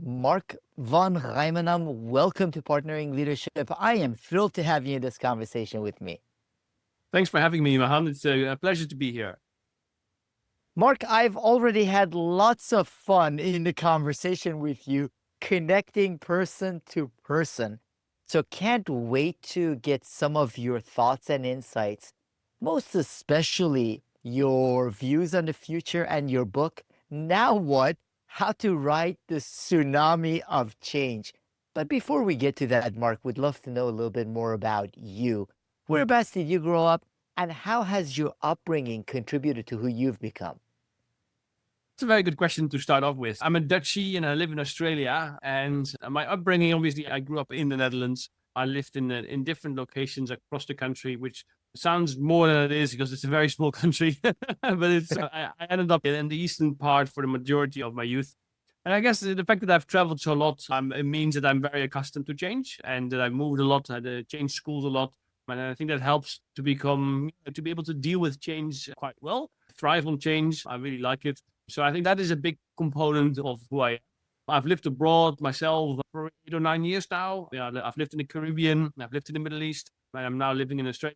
Mark van Rijmenam, welcome to Partnering Leadership. I am thrilled to have you in this conversation with me. Thanks for having me, Mahan. It's a pleasure to be here. Mark, I've already had lots of fun in the conversation with you, connecting person to person. So can't wait to get some of your thoughts and insights, most especially your views on the future and your book, Now What? How to Ride the Tsunami of Change. But before we get to that, Mark, we'd love to know a little bit more about you. Whereabouts did you grow up, and how has your upbringing contributed to who you've become? It's a very good question to start off with. I'm a Dutchie and I live in Australia. And my upbringing, obviously, I grew up in the Netherlands. I lived in different locations across the country, which sounds more than it is because it's a very small country. But I ended up in the eastern part for the majority of my youth. And I guess the fact that I've traveled so a lot, it means that I'm very accustomed to change and that I moved a lot, I had to change schools a lot. And I think that helps to be able to deal with change quite well, thrive on change. I really like it. So I think that is a big component of who I am. I've lived abroad myself for 8 or 9 years now. Yeah, I've lived in the Caribbean, I've lived in the Middle East, and I'm now living in Australia.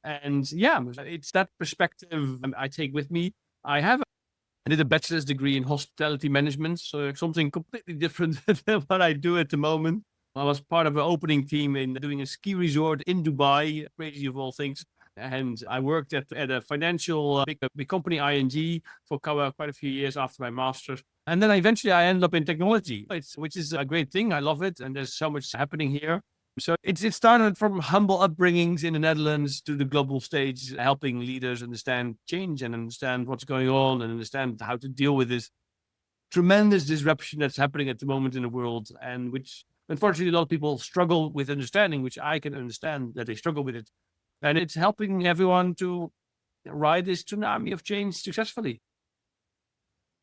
And yeah, it's that perspective I take with me. I did a bachelor's degree in hospitality management, so something completely different than what I do at the moment. I was part of an opening team in doing a ski resort in Dubai, crazy of all things. And I worked at a financial big company, ING, for quite a few years after my master's. And then eventually I ended up in technology, which is a great thing. I love it. And there's so much happening here. So it started from humble upbringings in the Netherlands to the global stage, helping leaders understand change and understand what's going on and understand how to deal with this tremendous disruption that's happening at the moment in the world, and which unfortunately a lot of people struggle with understanding, which I can understand that they struggle with it. And it's helping everyone to ride this tsunami of change successfully.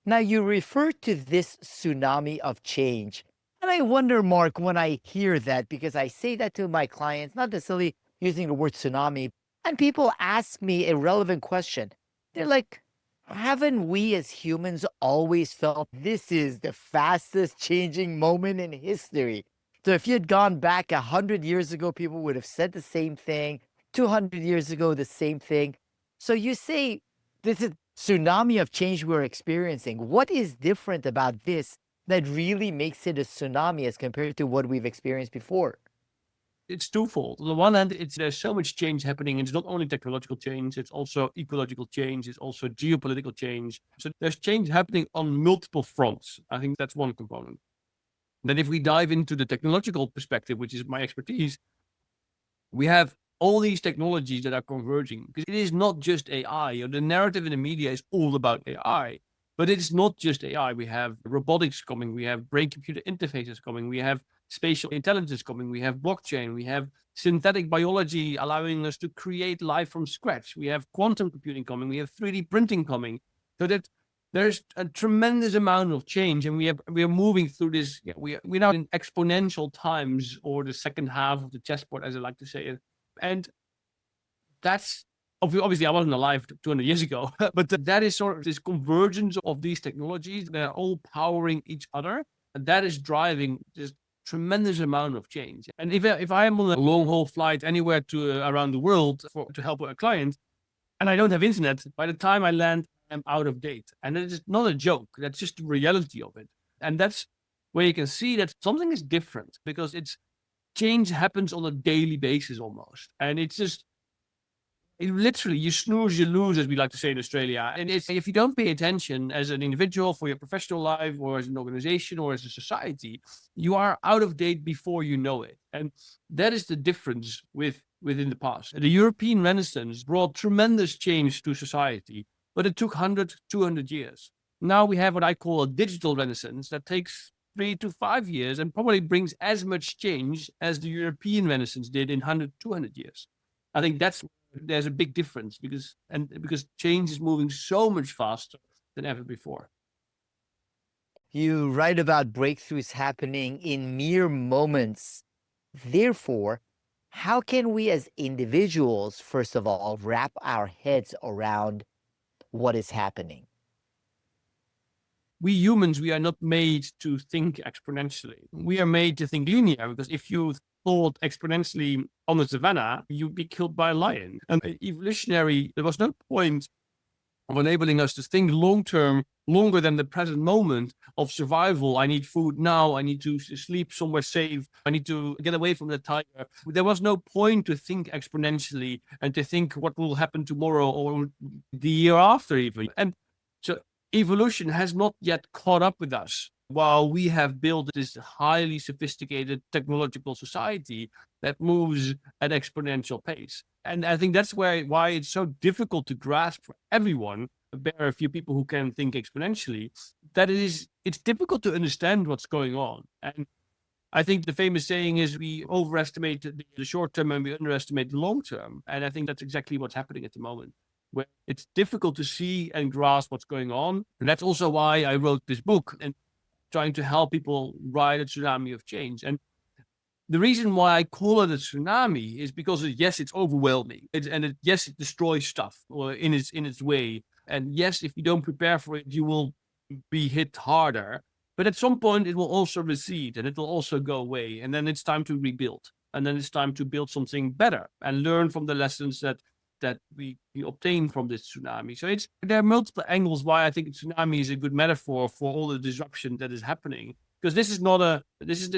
Now, you refer to this tsunami of change. And I wonder, Mark, when I hear that, because I say that to my clients, not necessarily using the word tsunami, and people ask me a relevant question. They're like, haven't we as humans always felt this is the fastest changing moment in history? So if you had gone back 100 years ago, people would have said the same thing. 200 years ago, the same thing. So you say this is tsunami of change we're experiencing. What is different about this that really makes it a tsunami as compared to what we've experienced before? It's twofold. On the one hand, there's so much change happening. It's not only technological change, it's also ecological change, it's also geopolitical change. So there's change happening on multiple fronts. I think that's one component. Then if we dive into the technological perspective, which is my expertise, we have all these technologies that are converging, because it is not just AI. The narrative in the media is all about AI, but it's not just AI. We have robotics coming, we have brain-computer interfaces coming, we have spatial intelligence coming, we have blockchain, we have synthetic biology allowing us to create life from scratch, we have quantum computing coming, we have 3D printing coming. So that there's a tremendous amount of change, and we are moving through this. We're now in exponential times, or the second half of the chessboard, as I like to say it. And that's obviously I wasn't alive 200 years ago, but that is sort of this convergence of these technologies that are all powering each other, and that is driving this tremendous amount of change. And if I am on a long haul flight anywhere to around the world to help a client, and I don't have internet, by the time I land, I'm out of date. And that is not a joke. That's just the reality of it. And that's where you can see that something is different, because it's change happens on a daily basis almost. And it's just literally, you snooze, you lose, as we like to say in Australia. And if you don't pay attention as an individual for your professional life, or as an organization, or as a society, you are out of date before you know it. And that is the difference within the past. The European Renaissance brought tremendous change to society, but it took 100, 200 years. Now we have what I call a digital renaissance that takes 3 to 5 years and probably brings as much change as the European Renaissance did in 100, 200 years. I think there's a big difference, because change is moving so much faster than ever before. You write about breakthroughs happening in mere moments. Therefore, how can we as individuals, first of all, wrap our heads around what is happening? we humans, we are not made to think exponentially. We are made to think linear, because if you thought exponentially on the savannah, you'd be killed by a lion. And evolutionary, there was no point of enabling us to think long term, longer than the present moment of survival. I need food now. I need to sleep somewhere safe. I need to get away from the tiger. There was no point to think exponentially and to think what will happen tomorrow or the year after, even. And so evolution has not yet caught up with us. While we have built this highly sophisticated technological society that moves at exponential pace. And I think that's why it's so difficult to grasp for everyone. There are a few people who can think exponentially. It's difficult to understand what's going on. And I think the famous saying is we overestimate the short term and we underestimate the long term. And I think that's exactly what's happening at the moment, where it's difficult to see and grasp what's going on. And that's also why I wrote this book and trying to help people ride a tsunami of change. And the reason why I call it a tsunami is because yes, it's overwhelming, yes, it destroys stuff or in its way, and yes, if you don't prepare for it, you will be hit harder. But at some point, it will also recede and it will also go away, and then it's time to rebuild, and then it's time to build something better and learn from the lessons that we obtain from this tsunami. So there are multiple angles why I think tsunami is a good metaphor for all the disruption that is happening, because this is not a this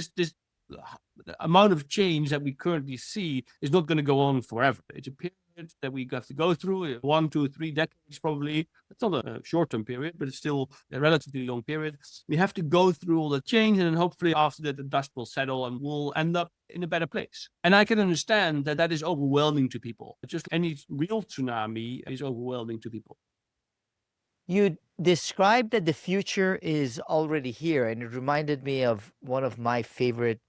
the amount of change that we currently see is not going to go on forever. It's a period that we have to go through 1, 2, 3 decades probably. It's not a short-term period, but it's still a relatively long period. We have to go through all the change, and then hopefully after that the dust will settle and we'll end up in a better place. And I can understand that is overwhelming to people. Just any real tsunami is overwhelming to people. You described that the future is already here, and it reminded me of one of my favorite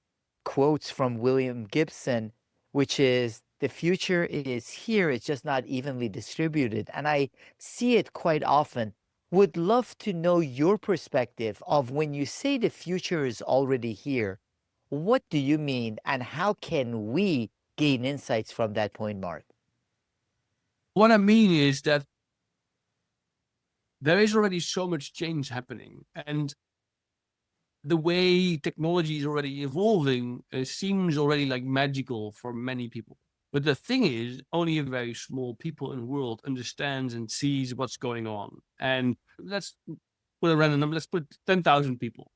quotes from William Gibson, which is the future is here, it's just not evenly distributed. And I see it quite often. Would love to know your perspective of when you say the future is already here, what do you mean, and how can we gain insights from that point, Mark? What I mean is that there is already so much change happening, and the way technology is already evolving seems already like magical for many people. But the thing is, only a very small people in the world understands and sees what's going on. And let's put a random number, let's put 10,000 people.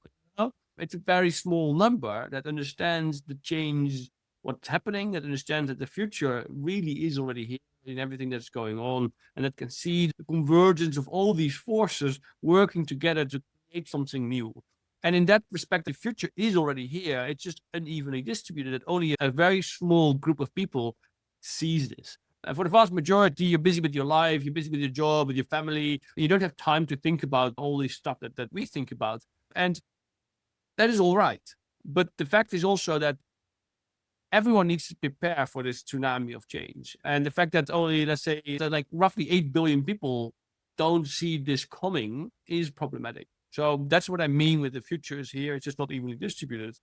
It's a very small number that understands the change, what's happening, that understands that the future really is already here in everything that's going on, and that can see the convergence of all these forces working together to create something new. And in that respect, the future is already here. It's just unevenly distributed, that only a very small group of people sees this. And for the vast majority, you're busy with your life, you're busy with your job, with your family. You don't have time to think about all this stuff that we think about. And that is all right. But the fact is also that everyone needs to prepare for this tsunami of change. And the fact that only, let's say, that like roughly 8 billion people don't see this coming is problematic. So that's what I mean with the future is here. It's just not evenly distributed.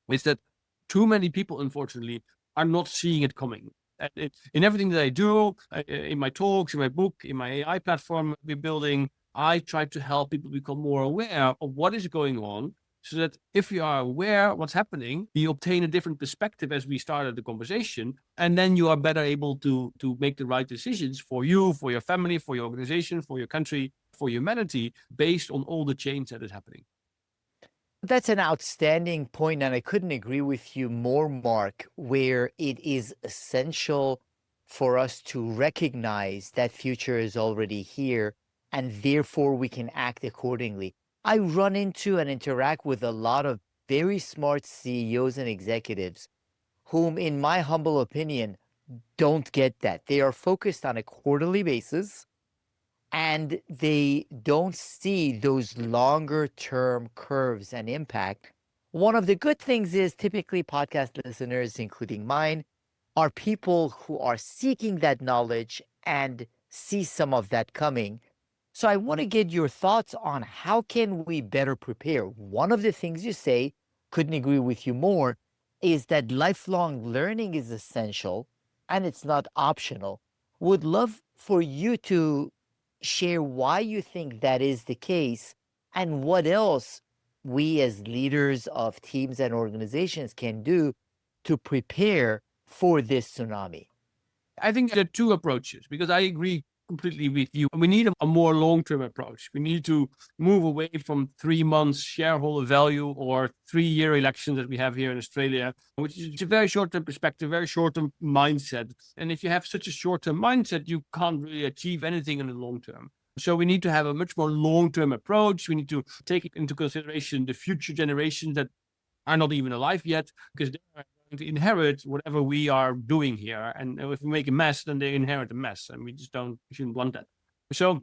It's that too many people, unfortunately, are not seeing it coming. In everything that I do, in my talks, in my book, in my AI platform we're building, I try to help people become more aware of what is going on, so that if you are aware of what's happening, you obtain a different perspective as we started the conversation, and then you are better able to make the right decisions for you, for your family, for your organization, for your country, for humanity, based on all the change that is happening. That's an outstanding point, and I couldn't agree with you more, Mark, where it is essential for us to recognize that future is already here, and therefore we can act accordingly. I run into and interact with a lot of very smart CEOs and executives whom, in my humble opinion, don't get that. They are focused on a quarterly basis and they don't see those longer term curves and impact. One of the good things is typically podcast listeners, including mine, are people who are seeking that knowledge and see some of that coming. So I want to get your thoughts on how can we better prepare. One of the things you say, couldn't agree with you more, is that lifelong learning is essential and it's not optional. Would love for you to share why you think that is the case and what else we as leaders of teams and organizations can do to prepare for this tsunami. I think there are two approaches, because I agree completely with you. We need a more long-term approach. We need to move away from 3 months shareholder value or 3-year elections that we have here in Australia, which is a very short-term perspective, very short-term mindset. And if you have such a short-term mindset, you can't really achieve anything in the long term. So we need to have a much more long-term approach. We need to take into consideration the future generations that are not even alive yet, because they are going to inherit whatever we are doing here. And if we make a mess, then they inherit a mess, and we shouldn't want that. So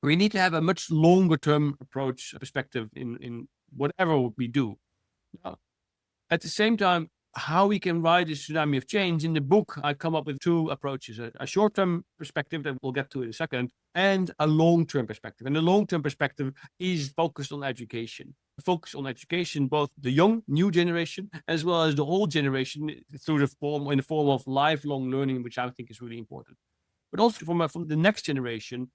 we need to have a much longer term approach perspective in whatever we do. Now, at the same time, how we can ride this tsunami of change, in the book, I come up with two approaches: a short term perspective that we'll get to in a second, and a long term perspective. And the long term perspective is focused on education. Focus on education, both the young, new generation, as well as the old generation, through in the form of lifelong learning, which I think is really important. But also from the next generation,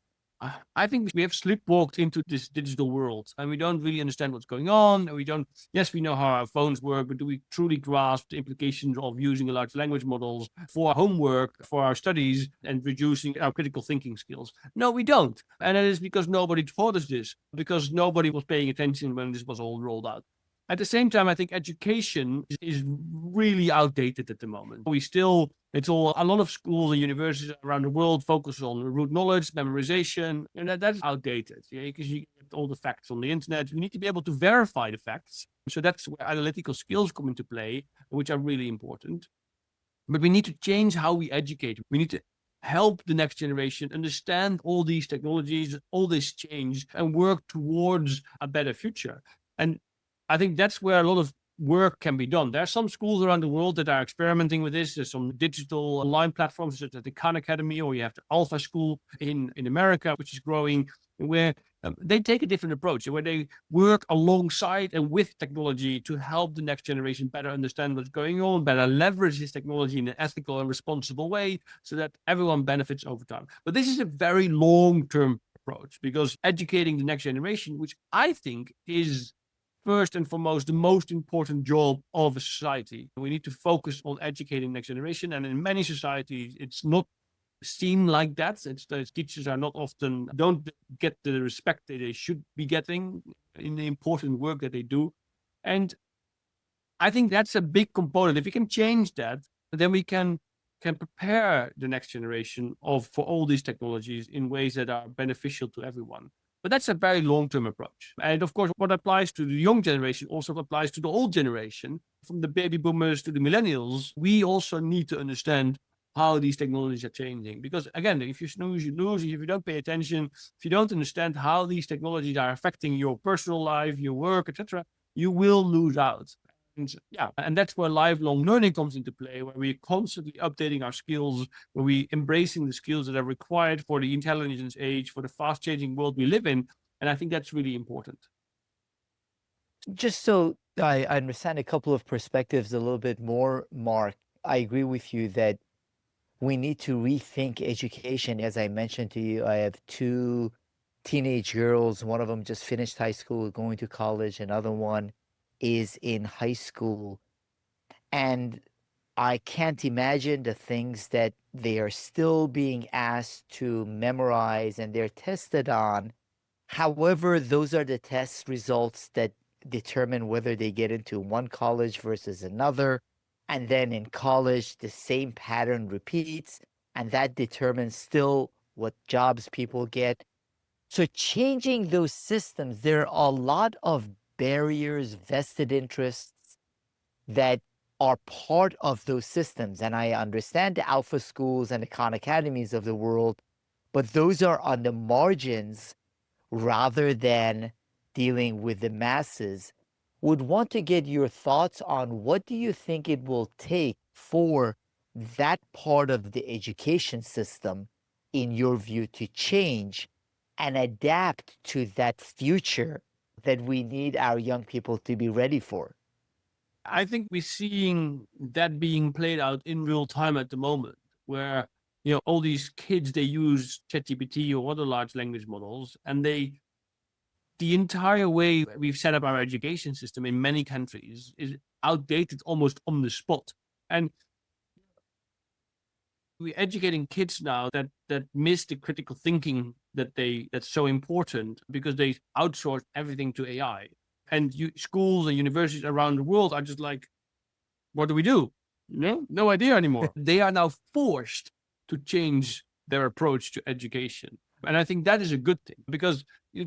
I think we have sleepwalked into this digital world, and we don't really understand what's going on. And yes, we know how our phones work, but do we truly grasp the implications of using large language models for our homework, for our studies, and reducing our critical thinking skills? No, we don't. And that is because nobody taught us this, because nobody was paying attention when this was all rolled out. At the same time, I think education is really outdated at the moment. A lot of schools and universities around the world focus on root knowledge, memorization, and that's outdated. Because you get all the facts on the internet. You need to be able to verify the facts. So that's where analytical skills come into play, which are really important. But we need to change how we educate. We need to help the next generation understand all these technologies, all this change, and work towards a better future. And I think that's where a lot of work can be done. There are some schools around the world that are experimenting with this. There's some digital online platforms such as the Khan Academy, or you have the Alpha School in America, which is growing, where they take a different approach, where they work alongside and with technology to help the next generation better understand what's going on, better leverage this technology in an ethical and responsible way, so that everyone benefits over time. But this is a very long-term approach, because educating the next generation, which I think is first and foremost the most important job of a society. We need to focus on educating the next generation. And in many societies, it's not seen like that. Teachers are not often, don't get the respect that they should be getting in the important work that they do. And I think that's a big component. If we can change that, then we can prepare the next generation for all these technologies in ways that are beneficial to everyone. But that's a very long-term approach. And of course, what applies to the young generation also applies to the old generation, from the baby boomers to the millennials. We also need to understand how these technologies are changing. Because again, if you snooze, you lose. If you don't pay attention, if you don't understand how these technologies are affecting your personal life, your work, etc., you will lose out. And that's where lifelong learning comes into play, where we're constantly updating our skills, where we're embracing the skills that are required for the intelligence age, for the fast-changing world we live in. And I think that's really important. Just so I understand a couple of perspectives a little bit more, Mark, I agree with you that we need to rethink education. As I mentioned to you, I have two teenage girls. One of them just finished high school, going to college. Another one is in high school. And I can't imagine the things that they are still being asked to memorize and they're tested on. However, those are the test results that determine whether they get into one college versus another. And then in college, the same pattern repeats, and that determines still what jobs people get. So, changing those systems, there are a lot of barriers, vested interests that are part of those systems. And I understand the alpha schools and the Khan academies of the world, but those are on the margins rather than dealing with the masses. Would want to get your thoughts on what do you think it will take for that part of the education system, in your view, to change and adapt to that future that we need our young people to be ready for? I think we're seeing that being played out in real time at the moment, where all these kids, they use ChatGPT or other large language models, and they the entire way we've set up our education system in many countries is outdated almost on the spot. And we're educating kids now that miss the critical thinking that's so important because they outsource everything to AI. And schools and universities around the world are just like, what do we do? No idea anymore. They are now forced to change their approach to education. And I think that is a good thing because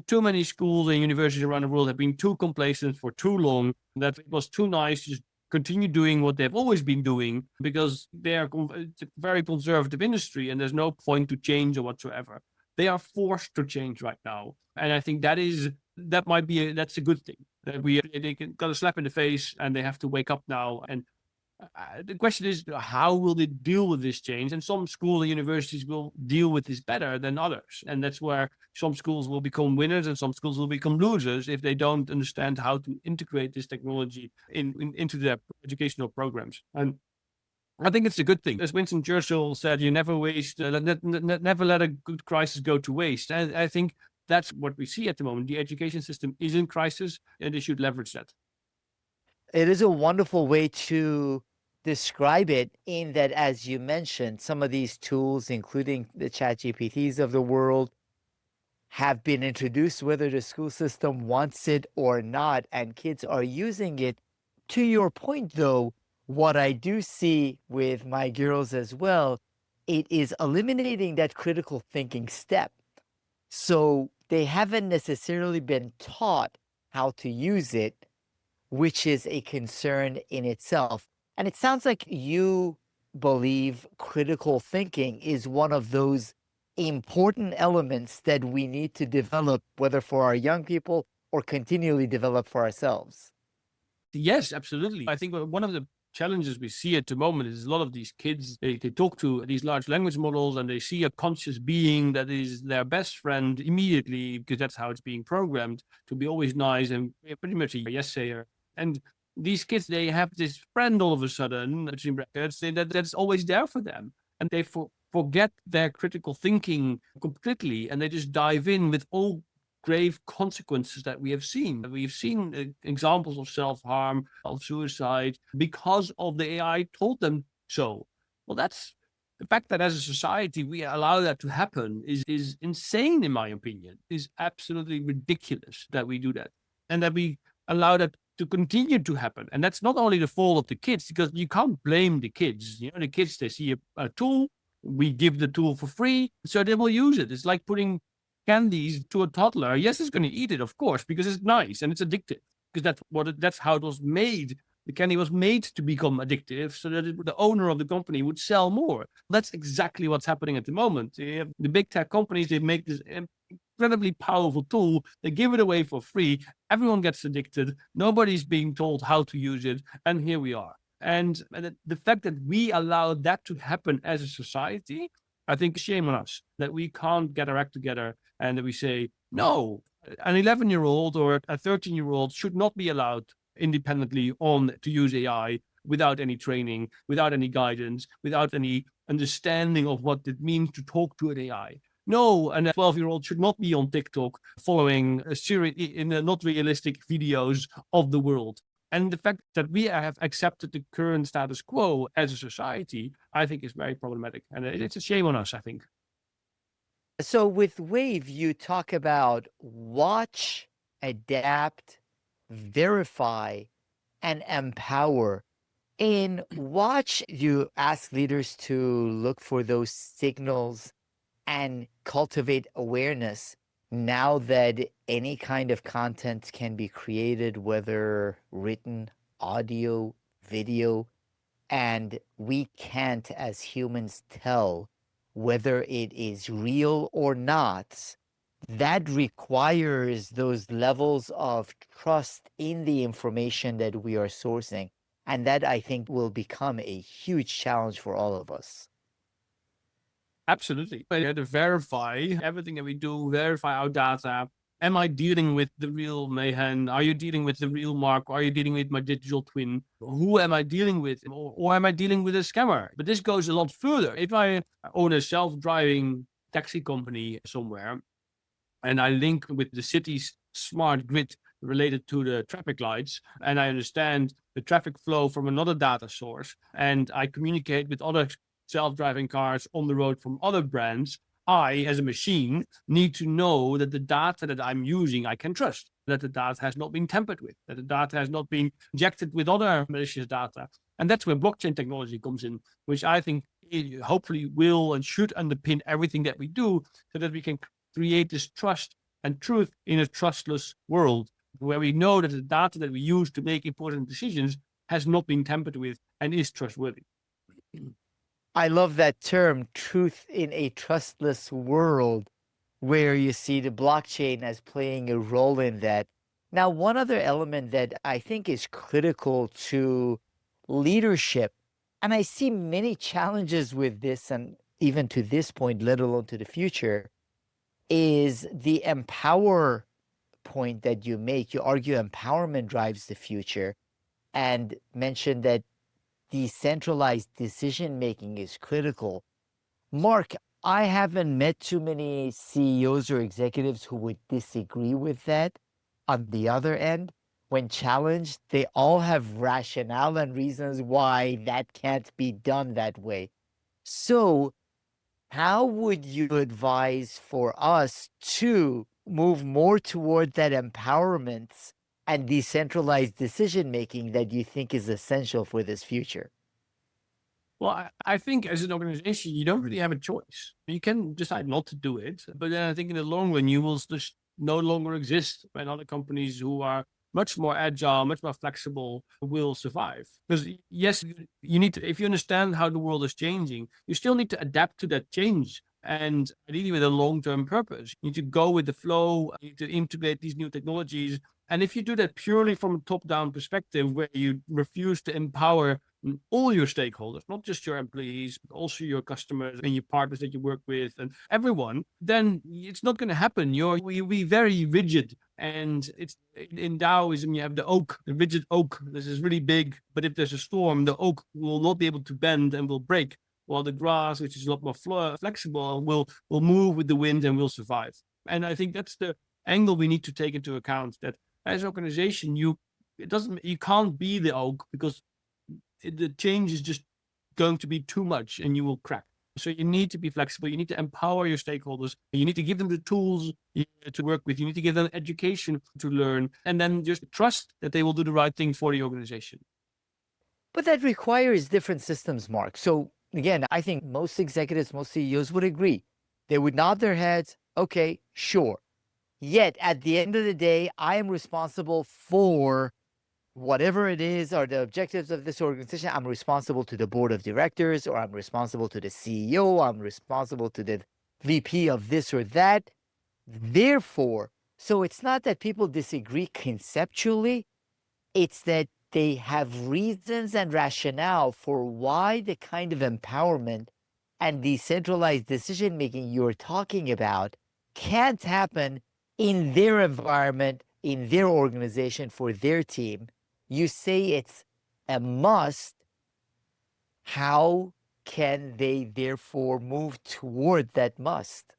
too many schools and universities around the world have been too complacent for too long, that it was too nice to just continue doing what they've always been doing because it's a very conservative industry and there's no point to change or whatsoever. They are forced to change right now. And I think that's a good thing. That they got a slap in the face and they have to wake up now. And the question is, how will they deal with this change? And some schools and universities will deal with this better than others. And that's where some schools will become winners and some schools will become losers if they don't understand how to integrate this technology into their educational programs. And I think it's a good thing. As Winston Churchill said, you never never let a good crisis go to waste. And I think that's what we see at the moment. The education system is in crisis and they should leverage that. It is a wonderful way to describe it in that, as you mentioned, some of these tools, including the chat GPTs of the world, have been introduced, whether the school system wants it or not, and kids are using it. To your point, though, what I do see with my girls as well, it is eliminating that critical thinking step. So they haven't necessarily been taught how to use it, which is a concern in itself. And it sounds like you believe critical thinking is one of those important elements that we need to develop, whether for our young people or continually develop for ourselves. Yes, absolutely. I think one of the challenges we see at the moment is a lot of these kids, they talk to these large language models and they see a conscious being that is their best friend immediately because that's how it's being programmed to be always nice and pretty much a yes sayer. And these kids, they have this friend all of a sudden that's always there for them. And they forget their critical thinking completely and they just dive in with all grave consequences that we have seen. We've seen examples of self-harm, of suicide, because of the AI told them so. Well, that's the fact that as a society we allow that to happen is insane, in my opinion. Is absolutely ridiculous that we do that. And that we allow that to continue to happen. And that's not only the fault of the kids, because you can't blame the kids. The kids, they see a tool, we give the tool for free, so they will use it. It's like putting candies to a toddler. Yes, it's going to eat it, of course, because it's nice and it's addictive. Because that's how it was made. The candy was made to become addictive, so that the owner of the company would sell more. That's exactly what's happening at the moment. The big tech companies, they make this incredibly powerful tool. They give it away for free. Everyone gets addicted. Nobody's being told how to use it, and here we are. And the fact that we allow that to happen as a society, I think shame on us that we can't get our act together and that we say, no, an 11-year-old or a 13-year-old should not be allowed independently to use AI without any training, without any guidance, without any understanding of what it means to talk to an AI. No, and a 12-year-old should not be on TikTok following a series in not realistic videos of the world. And the fact that we have accepted the current status quo as a society, I think is very problematic. And it's a shame on us, I think. So with Wave, you talk about watch, adapt, verify, and empower. In watch, you ask leaders to look for those signals and cultivate awareness now that any kind of content can be created, whether written, audio, video, and we can't, as humans, tell whether it is real or not. That requires those levels of trust in the information that we are sourcing. And that, I think, will become a huge challenge for all of us. Absolutely. We have to verify everything that we do, verify our data. Am I dealing with the real Mahan? Are you dealing with the real Mark? Are you dealing with my digital twin? Who am I dealing with? Or am I dealing with a scammer? But this goes a lot further. If I own a self-driving taxi company somewhere and I link with the city's smart grid related to the traffic lights, and I understand the traffic flow from another data source, and I communicate with other self-driving cars on the road from other brands, I, as a machine, need to know that the data that I'm using, I can trust, that the data has not been tampered with, that the data has not been injected with other malicious data. And that's where blockchain technology comes in, which I think hopefully will and should underpin everything that we do, so that we can create this trust and truth in a trustless world, where we know that the data that we use to make important decisions has not been tampered with and is trustworthy. I love that term, truth in a trustless world, where you see the blockchain as playing a role in that. Now, one other element that I think is critical to leadership, and I see many challenges with this, and even to this point, let alone to the future, is the empower point that you make. You argue empowerment drives the future and mention that decentralized decision making is critical. Mark, I haven't met too many CEOs or executives who would disagree with that. On the other end, when challenged, they all have rationale and reasons why that can't be done that way. So, how would you advise for us to move more toward that empowerment and decentralized decision making that you think is essential for this future? Well, I think as an organization, you don't really have a choice. You can decide not to do it, but then I think in the long run, you will just no longer exist when other companies who are much more agile, much more flexible will survive. Because yes, you need to, if you understand how the world is changing, you still need to adapt to that change. And ideally with a long-term purpose. You need to go with the flow, you need to integrate these new technologies. And if you do that purely from a top-down perspective, where you refuse to empower all your stakeholders, not just your employees, but also your customers and your partners that you work with and everyone, then it's not going to happen. You'll be very rigid. And it's in Taoism, you have the oak, the rigid oak. This is really big, but if there's a storm, the oak will not be able to bend and will break. While the grass, which is a lot more flexible, will move with the wind and will survive. And I think that's the angle we need to take into account. That as an organization, you can't be the oak, because the change is just going to be too much and you will crack. So you need to be flexible. You need to empower your stakeholders. You need to give them the tools to work with. You need to give them education to learn, and then just trust that they will do the right thing for the organization. But that requires different systems, Mark. So again, I think most executives, most CEOs would agree. They would nod their heads, okay, sure. Yet at the end of the day, I am responsible for whatever it is are the objectives of this organization. I'm responsible to the board of directors, or I'm responsible to the CEO, I'm responsible to the VP of this or that. Therefore, so it's not that people disagree conceptually, it's that they have reasons and rationale for why the kind of empowerment and decentralized decision making you're talking about can't happen in their environment, in their organization, for their team. You say it's a must. How can they therefore move toward that must?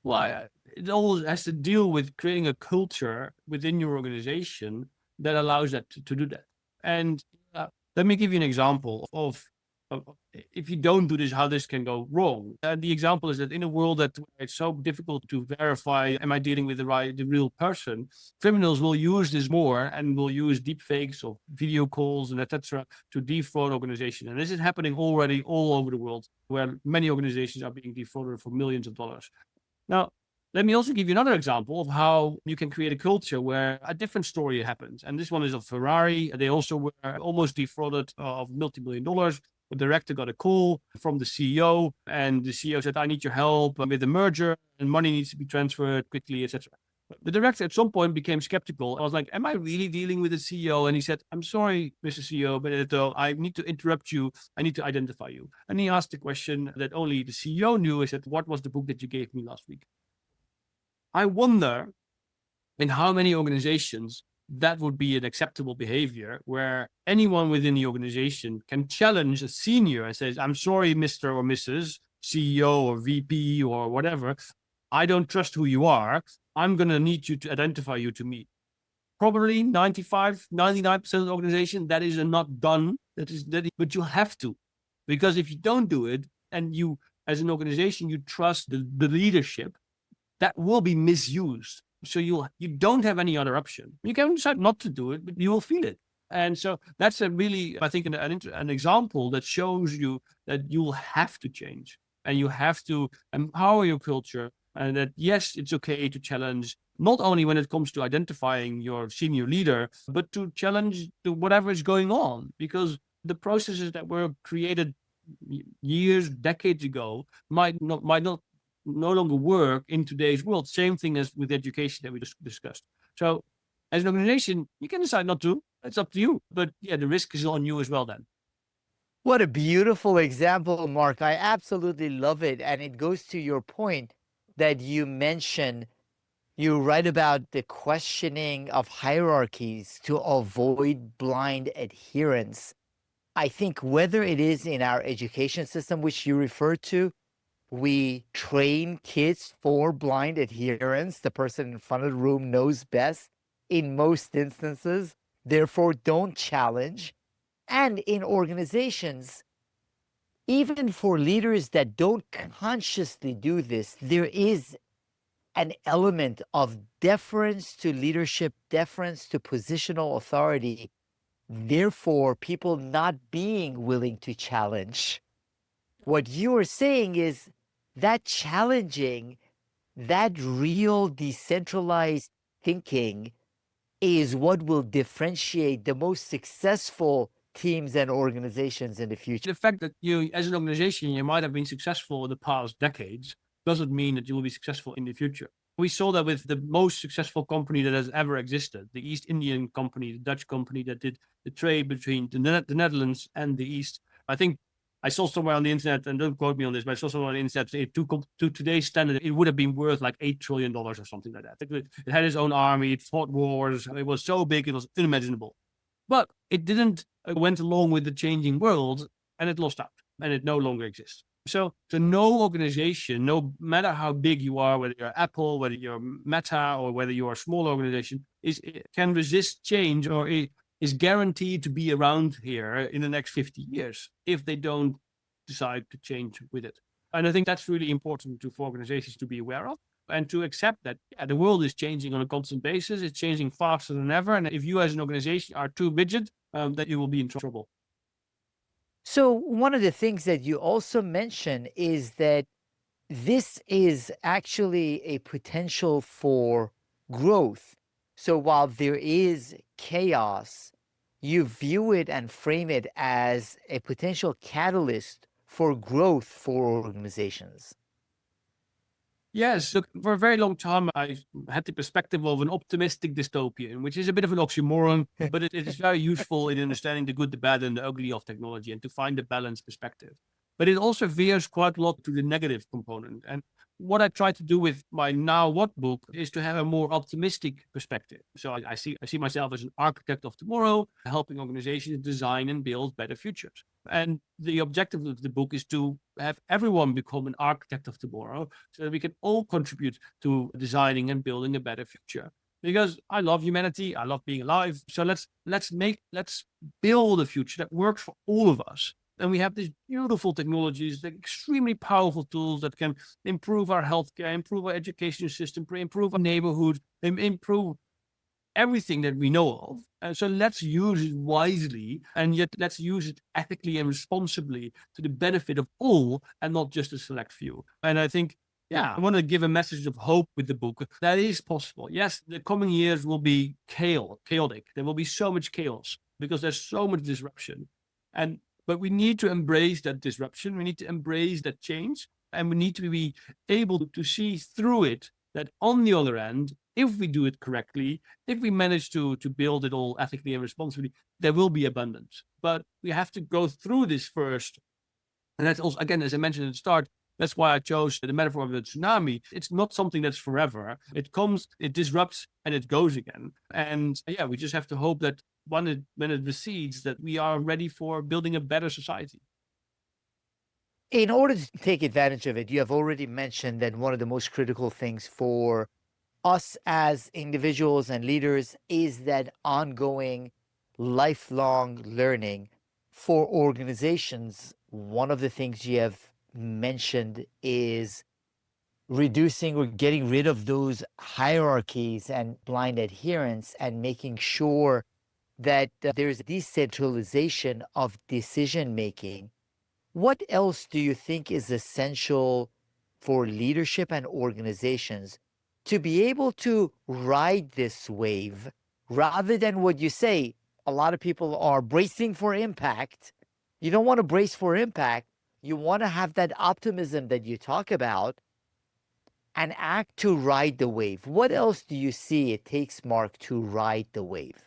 Well, it all has to deal with creating a culture within your organization that allows that to do that. And let me give you an example of if you don't do this, how this can go wrong. The example is that in a world that it's so difficult to verify, am I dealing with the real person? Criminals will use this more and will use deep fakes or video calls and etc. to defraud organizations. And this is happening already all over the world, where many organizations are being defrauded for millions of dollars. Now, let me also give you another example of how you can create a culture where a different story happens. And this one is of Ferrari. They also were almost defrauded of multi-million dollars. The director got a call from the CEO, and the CEO said, I need your help with the merger, and money needs to be transferred quickly, etc. The director at some point became skeptical. I was like, am I really dealing with the CEO? And he said, I'm sorry, Mr. CEO, but I need to interrupt you. I need to identify you. And he asked the question that only the CEO knew. He said, what was the book that you gave me last week? I wonder in how many organizations that would be an acceptable behavior, where anyone within the organization can challenge a senior and says, I'm sorry, Mr. or Mrs. CEO or VP or whatever, I don't trust who you are. I'm going to need you to identify you to me. Probably 95, 99% of the organization, that is not done. But you have to. Because if you don't do it, and you, as an organization, you trust the leadership, that will be misused. So you don't have any other option. You can decide not to do it, but you will feel it. And so that's a really, I think, an example that shows you that you will have to change and you have to empower your culture. And that, yes, it's okay to challenge, not only when it comes to identifying your senior leader, but to challenge to whatever is going on, because the processes that were created years, decades ago might not no longer work in today's world. Same thing as with education that we just discussed. So as an organization, you can decide not to. It's up to you. But yeah, the risk is on you as well then. What a beautiful example, Mark. I absolutely love it. And it goes to your point that you mentioned. You write about the questioning of hierarchies to avoid blind adherence. I think whether it is in our education system, which you refer to, we train kids for blind adherence. The person in front of the room knows best in most instances, therefore, don't challenge. And in organizations, even for leaders that don't consciously do this, there is an element of deference to leadership, deference to positional authority. Therefore, people not being willing to challenge. What you are saying is that challenging, that real decentralized thinking is what will differentiate the most successful teams and organizations in the future. The fact that you, as an organization, you might have been successful in the past decades doesn't mean that you will be successful in the future. We saw that with the most successful company that has ever existed, the East Indian company, the Dutch company that did the trade between the Netherlands and the East. I think I saw somewhere on the internet, and don't quote me on this, but I saw somewhere on the internet, to today's standard, it would have been worth like $8 trillion or something like that. It had its own army, it fought wars, it was so big, it was unimaginable. But it didn't went along with the changing world, and it lost out, and it no longer exists. So no organization, no matter how big you are, whether you're Apple, whether you're Meta, or whether you're a small organization, can resist change or is guaranteed to be around here in the next 50 years if they don't decide to change with it. And I think that's really important for organizations to be aware of and to accept that the world is changing on a constant basis. It's changing faster than ever. And if you as an organization are too rigid, that you will be in trouble. So, one of the things that you also mention is that this is actually a potential for growth. So, while there is chaos, you view it and frame it as a potential catalyst for growth for organizations. Yes, look, for a very long time, I had the perspective of an optimistic dystopian, which is a bit of an oxymoron, but it is very useful in understanding the good, the bad, and the ugly of technology and to find a balanced perspective. But it also veers quite a lot to the negative component. And what I try to do with my Now What book is to have a more optimistic perspective. So I see myself as an architect of tomorrow, helping organizations design and build better futures. And the objective of the book is to have everyone become an architect of tomorrow so that we can all contribute to designing and building a better future. Because I love humanity, I love being alive. So let's build a future that works for all of us. And we have these beautiful technologies, the extremely powerful tools that can improve our healthcare, improve our education system, improve our neighborhood, improve everything that we know of. And so let's use it wisely, and yet let's use it ethically and responsibly to the benefit of all and not just a select few. And I think, I want to give a message of hope with the book. That is possible. Yes, the coming years will be chaotic. There will be so much chaos because there's so much disruption. But we need to embrace that disruption. We need to embrace that change. And we need to be able to see through it that on the other end, if we do it correctly, if we manage to build it all ethically and responsibly, there will be abundance. But we have to go through this first. And that's also, again, as I mentioned at the start, that's why I chose the metaphor of the tsunami. It's not something that's forever. It comes, it disrupts, and it goes again. And we just have to hope that when it recedes, that we are ready for building a better society. In order to take advantage of it, you have already mentioned that one of the most critical things for us as individuals and leaders is that ongoing lifelong learning. For organizations, one of the things you have mentioned is reducing or getting rid of those hierarchies and blind adherence and making sure that there's decentralization of decision making. What else do you think is essential for leadership and organizations to be able to ride this wave rather than what you say? A lot of people are bracing for impact. You don't want to brace for impact. You want to have that optimism that you talk about and act to ride the wave. What else do you see it takes, Mark, to ride the wave?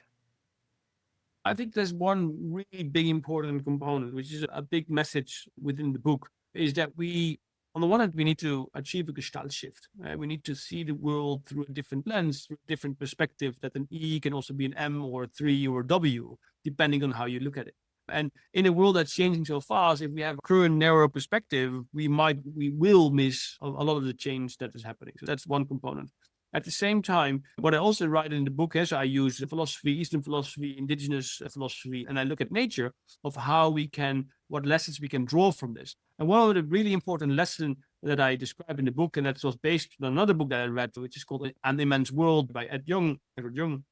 I think there's one really big important component, which is a big message within the book, is that we, on the one hand, we need to achieve a gestalt shift. We need to see the world through a different lens, through a different perspective, that an E can also be an M or a 3 or a W, depending on how you look at it. And in a world that's changing so fast, if we have a current narrow perspective, we will miss a lot of the change that is happening. So that's one component. At the same time, what I also write in the book is I use philosophy, Eastern philosophy, indigenous philosophy, and I look at nature of what lessons we can draw from this. And one of the really important lessons that I describe in the book, and that was based on another book that I read, which is called An Immense World by Edward Young,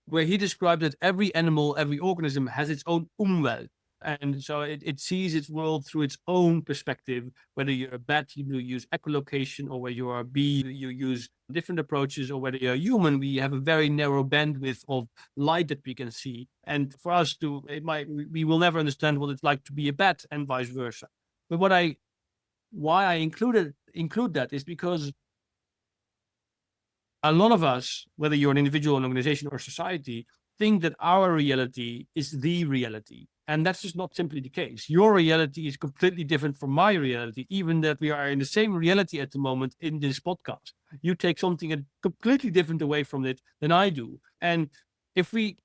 where he described that every animal, every organism has its own umwelt. And so it sees its world through its own perspective. Whether you're a bat, you use echolocation, or whether you are a bee, you use different approaches, or whether you're a human, we have a very narrow bandwidth of light that we can see. And for us we will never understand what it's like to be a bat, and vice versa. But why I include that is because a lot of us, whether you're an individual, an organization, or society, think that our reality is the reality. And that's just not simply the case. Your reality is completely different from my reality, even that we are in the same reality at the moment in this podcast. You take something completely different away from it than I do. And if we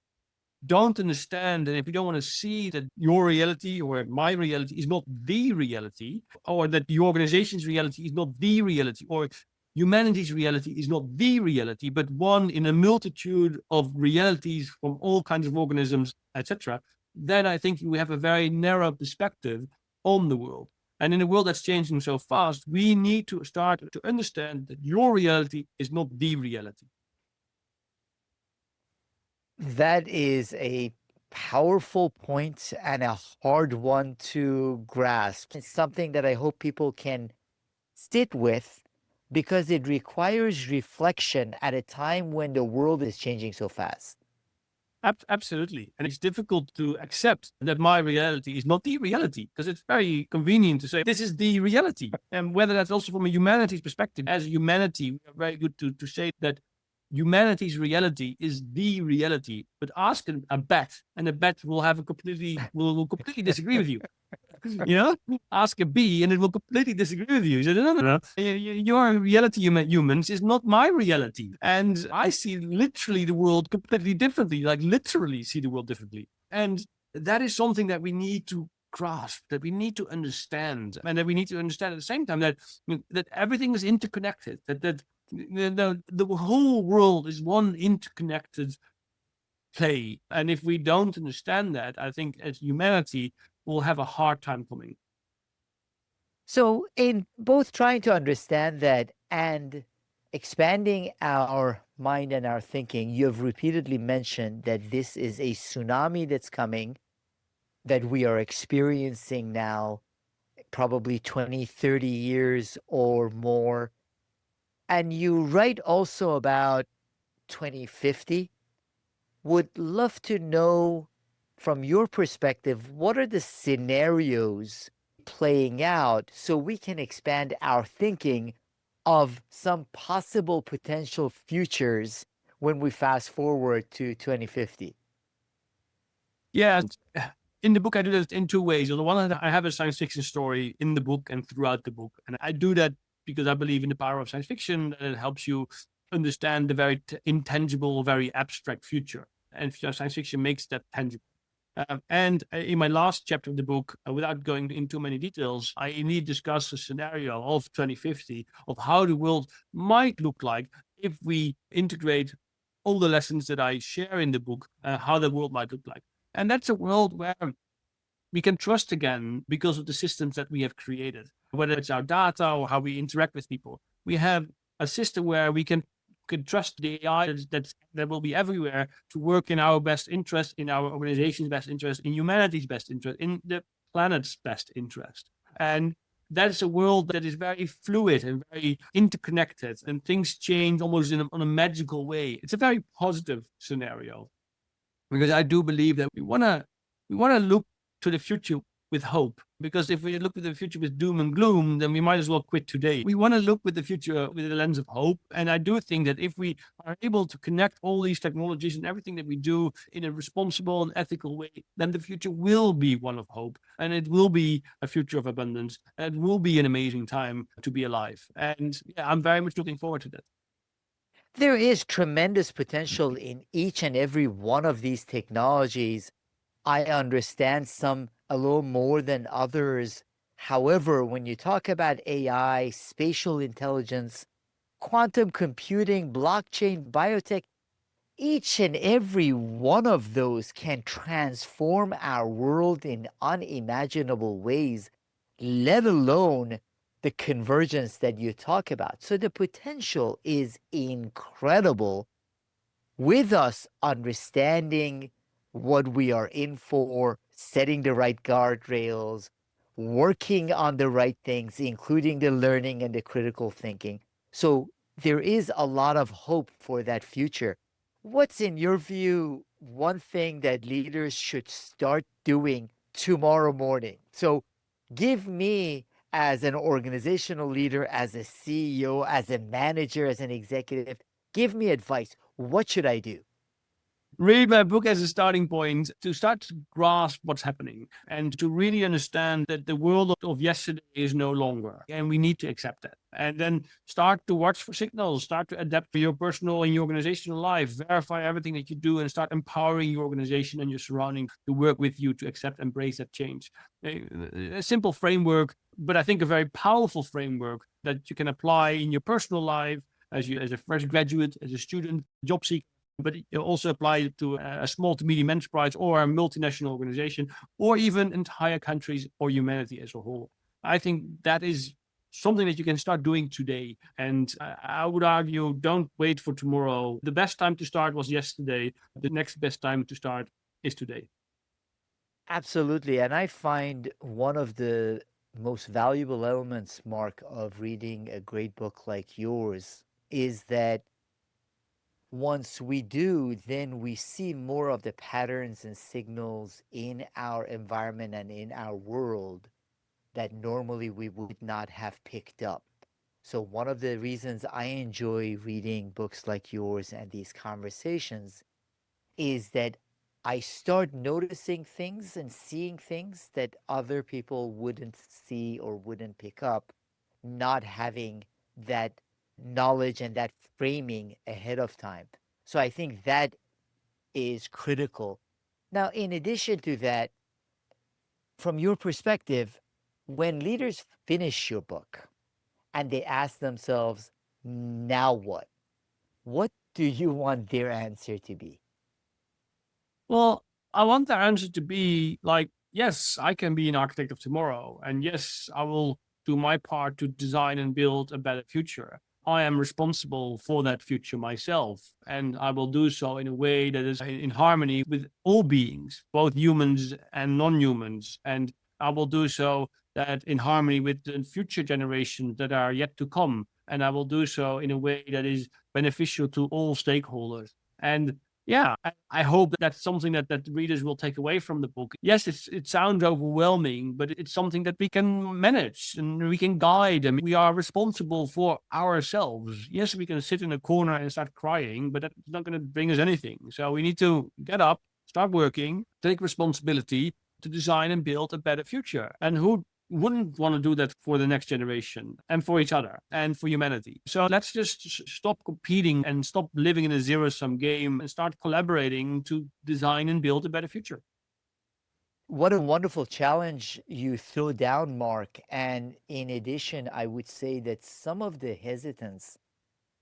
don't understand, and if we don't want to see that your reality or my reality is not the reality, or that the organization's reality is not the reality, or humanity's reality is not the reality, but one in a multitude of realities from all kinds of organisms, etc., then I think we have a very narrow perspective on the world. And in a world that's changing so fast, we need to start to understand that your reality is not the reality. That is a powerful point and a hard one to grasp. It's something that I hope people can sit with because it requires reflection at a time when the world is changing so fast. Absolutely. And it's difficult to accept that my reality is not the reality, because it's very convenient to say this is the reality. And whether that's also from a humanities perspective, as humanity, we are very good to say that humanity's reality is the reality. But ask a bat, and a bat will will completely disagree with you. You know, ask a bee and it will completely disagree with you. So, no. Your reality, humans, is not my reality. And I see literally the world completely differently, like literally see the world differently. And that is something that we need to grasp, that we need to understand, and that we need to understand at the same time that everything is interconnected, that the whole world is one interconnected play. And if we don't understand that, I think as humanity, we'll have a hard time coming. So, in both trying to understand that and expanding our mind and our thinking, you have repeatedly mentioned that this is a tsunami that's coming, that we are experiencing now, probably 20, 30 years or more. And you write also about 2050. Would love to know from your perspective, what are the scenarios playing out so we can expand our thinking of some possible potential futures when we fast forward to 2050? Yeah. In the book, I do that in two ways. On the one hand, I have a science fiction story in the book and throughout the book. And I do that because I believe in the power of science fiction, and it helps you understand the very intangible, very abstract future. And science fiction makes that tangible. And in my last chapter of the book, without going into many details, I indeed discuss a scenario of 2050 of how the world might look like if we integrate all the lessons that I share in the book, how the world might look like. And that's a world where we can trust again because of the systems that we have created, whether it's our data or how we interact with people. We have a system where we can trust the AI that will be everywhere to work in our best interest, in our organization's best interest, in humanity's best interest, in the planet's best interest. And that is a world that is very fluid and very interconnected, and things change almost on a magical way. It's a very positive scenario because I do believe that we wanna look to the future with hope. Because if we look at the future with doom and gloom, then we might as well quit today. We want to look with the future with a lens of hope. And I do think that if we are able to connect all these technologies and everything that we do in a responsible and ethical way, then the future will be one of hope. And it will be a future of abundance. And it will be an amazing time to be alive. And yeah, I'm very much looking forward to that. There is tremendous potential in each and every one of these technologies. I understand some a little more than others. However, when you talk about AI, spatial intelligence, quantum computing, blockchain, biotech, each and every one of those can transform our world in unimaginable ways, let alone the convergence that you talk about. So the potential is incredible with us understanding what we are in for, setting the right guardrails, working on the right things, including the learning and the critical thinking. So there is a lot of hope for that future. What's, in your view, one thing that leaders should start doing tomorrow morning? So give me, as an organizational leader, as a CEO, as a manager, as an executive, give me advice. What should I do? Read my book as a starting point to start to grasp what's happening and to really understand that the world of yesterday is no longer, and we need to accept that. And then start to watch for signals, start to adapt to your personal and your organizational life, verify everything that you do, and start empowering your organization and your surrounding to work with you to accept, embrace that change. A simple framework, but I think a very powerful framework that you can apply in your personal life as a fresh graduate, as a student, job seeker, but it also applies to a small to medium enterprise or a multinational organization, or even entire countries or humanity as a whole. I think that is something that you can start doing today. And I would argue, don't wait for tomorrow. The best time to start was yesterday. The next best time to start is today. Absolutely. And I find one of the most valuable elements, Mark, of reading a great book like yours is that once we do, then we see more of the patterns and signals in our environment and in our world that normally we would not have picked up. So, one of the reasons I enjoy reading books like yours and these conversations is that I start noticing things and seeing things that other people wouldn't see or wouldn't pick up, not having that knowledge and that framing ahead of time. So I think that is critical. Now, in addition to that, from your perspective, when leaders finish your book and they ask themselves, now what? What do you want their answer to be? Well, I want the answer to be like, yes, I can be an architect of tomorrow. And yes, I will do my part to design and build a better future. I am responsible for that future myself. And I will do so in a way that is in harmony with all beings, both humans and non humans. And I will do so that in harmony with the future generations that are yet to come. And I will do so in a way that is beneficial to all stakeholders. And yeah, I hope that that's something that readers will take away from the book. Yes, it sounds overwhelming, but it's something that we can manage and we can guide, and we are responsible for ourselves. Yes, we can sit in a corner and start crying, but that's not going to bring us anything. So we need to get up, start working, take responsibility to design and build a better future. And who wouldn't want to do that for the next generation and for each other and for humanity? So let's just stop competing and stop living in a zero-sum game and start collaborating to design and build a better future. What a wonderful challenge you throw down, Mark. And in addition, I would say that some of the hesitance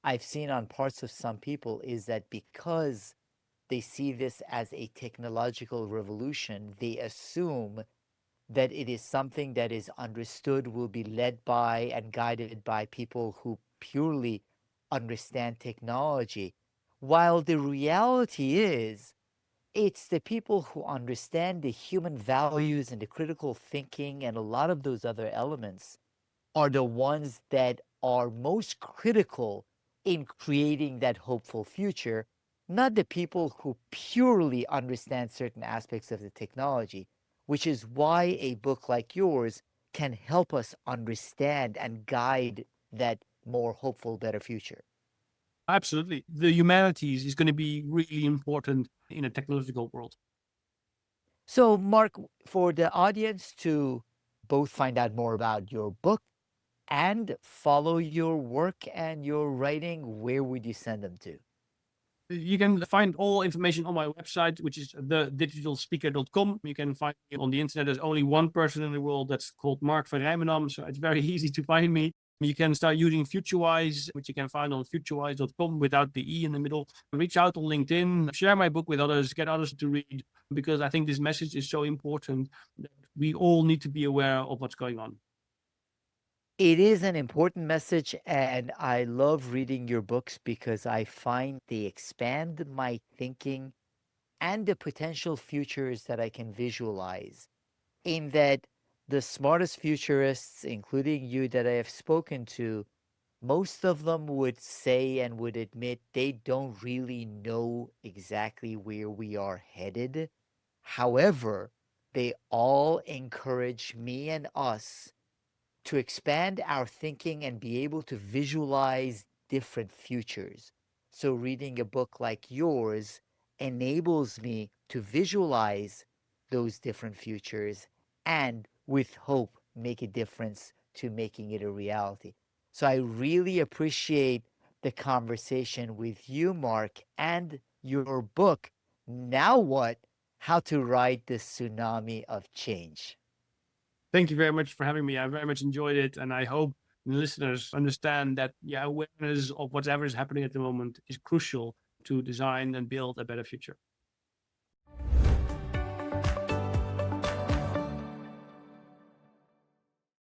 I've seen on parts of some people is that because they see this as a technological revolution, they assume that it is something that is understood, will be led by and guided by people who purely understand technology. While the reality is, it's the people who understand the human values and the critical thinking and a lot of those other elements are the ones that are most critical in creating that hopeful future, not the people who purely understand certain aspects of the technology, which is why a book like yours can help us understand and guide that more hopeful, better future. Absolutely. The humanities is going to be really important in a technological world. So, Mark, for the audience to both find out more about your book and follow your work and your writing, where would you send them to? You can find all information on my website, which is thedigitalspeaker.com. You can find me on the internet. There's only one person in the world that's called Mark van Rijmenam, so it's very easy to find me. You can start using FutureWise, which you can find on futurewise.com without the E in the middle. Reach out on LinkedIn, share my book with others, get others to read, because I think this message is so important that we all need to be aware of what's going on. It is an important message, and I love reading your books because I find they expand my thinking and the potential futures that I can visualize. In that, the smartest futurists, including you that I have spoken to, most of them would say and would admit they don't really know exactly where we are headed. However, they all encourage me and us to expand our thinking and be able to visualize different futures. So, reading a book like yours enables me to visualize those different futures and, with hope, make a difference to making it a reality. So, I really appreciate the conversation with you, Mark, and your book, Now What? How to Ride the Tsunami of Change. Thank you very much for having me. I very much enjoyed it. And I hope listeners understand that, yeah, awareness of whatever is happening at the moment is crucial to design and build a better future.